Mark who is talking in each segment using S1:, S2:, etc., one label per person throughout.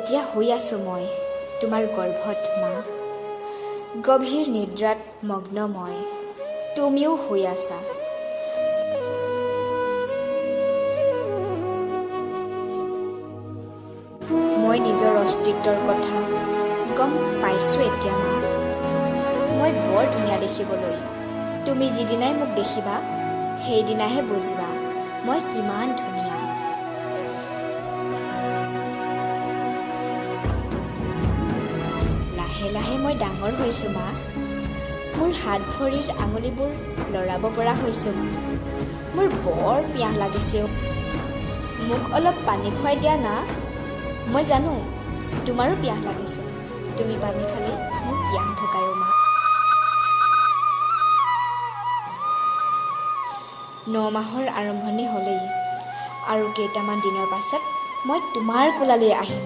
S1: এতিয়া শুই আছোঁ মই তোমাৰ গৰ্ভত মা, গভীৰ নিদ্ৰাত মগ্ন মই, তুমিও শুই আছা। মই নিজৰ অস্তিত্বৰ কথা গম পাইছোঁ এতিয়া মা। মই বৰ ধুনীয়া দেখিবলৈ। তুমি যিদিনাই মোক দেখিবা সেইদিনাহে বুজিবা মই কিমান ধুনীয়া। লাহে লাহে মই ডাঙৰ হৈছোঁ মা। মোৰ হাত ভৰিৰ আঙুলিবোৰ লৰাব পৰা হৈছোঁ। মোৰ বৰ পিয়াহ লাগিছে। মোক অলপ পানী খুৱাই দিয়া না। মই জানো তোমাৰো পিয়াহ লাগিছে। তুমি পানী খালে মোৰ পিয়াহ ঢুকায়ো মা। 9 মাহৰ আৰম্ভণি হ'লেই আৰু কেইটামান দিনৰ পাছত মই তোমাৰ কোলালৈ আহিম।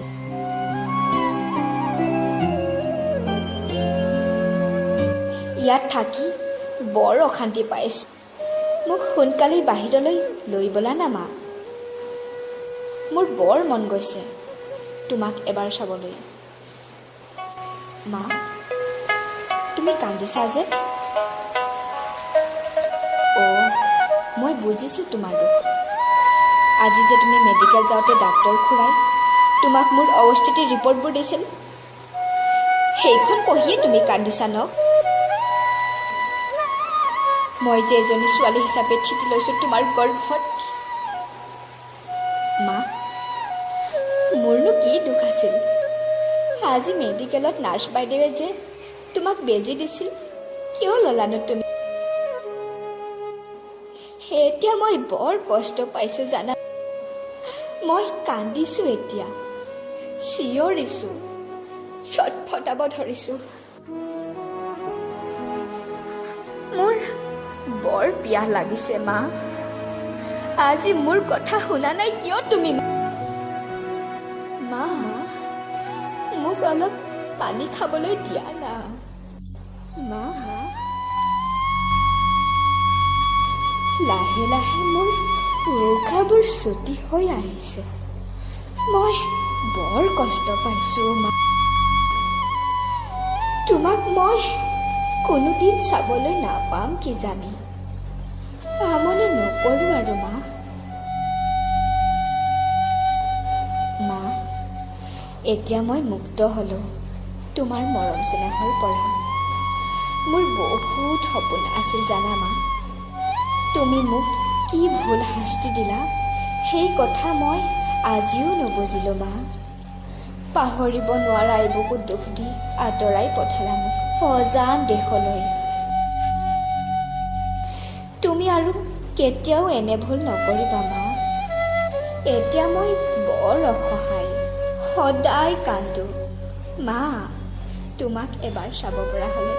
S1: ইয়াত থাকি বৰ অশান্তি পাইছোঁ। মোক সোনকালে বাহিৰলৈ লৈ ব'লা না মা। মোৰ বৰ মন গৈছে তোমাক এবাৰ চাবলৈ। মা, তুমি কান্দিছা যে? মই বুজিছোঁ তোমাৰ দুখ। আজি যে তুমি মেডিকেল যাওঁতে ডাক্তৰ খুৰাই তোমাক মোৰ অৱস্থিতিৰ ৰিপৰ্টবোৰ দিছিল, সেইখন পঢ়িয়ে তুমি কান্দিছা ন? মই যে এজনী ছোৱালী হিচাপে থিতি লৈছোঁ তোমাৰ গৰ্ভত। মা, মোৰনো কি দুখ আছিল? আজি মেডিকেলত নাৰ্ছ বাইদেৱে যে তোমাক বেজী দিছিল, কিয় ল'লানো তুমি? এতিয়া মই বৰ কষ্ট পাইছোঁ জানা। মই কান্দিছোঁ এতিয়া, চিঞৰিছোঁ, ছটফটাব ধৰিছোঁ। মোৰ বৰ পিয়াহ লাগিছে মা। আজি মোৰ কথা শুনা নাই কিয় তুমি? মা, মোক অলপ পানী খাবলৈ দিয়া না মা। লাহে লাহে মোৰ উশাহবোৰ ছুটি হৈ আহিছে। মই বৰ কষ্ট পাইছোঁ মা। তোমাক মই কোনোদিন চাবলৈ নাপাম কিজানি। আমনি নকৰোঁ আৰু মা। মা, এতিয়া মই মুক্ত হ'লোঁ তোমাৰ মৰম চেনেহৰ পৰা। মোৰ বহুত সপোন আছিল জানা মা। তুমি মোক কি ভুল শাস্তি দিলা সেই কথা মই আজিও নুবুজিলোঁ মা। পাহৰিব নোৱাৰা এইবোকো দুখ দি আঁতৰাই পঠালা মোক অজান দেশলৈ। তুমি আৰু কেতিয়াও এনে ভুল নকৰিবা মা। এতিয়া মই বৰ অসহায়, সদায় কান্দো। মা, তোমাক এবাৰ চাব পৰা হ'লে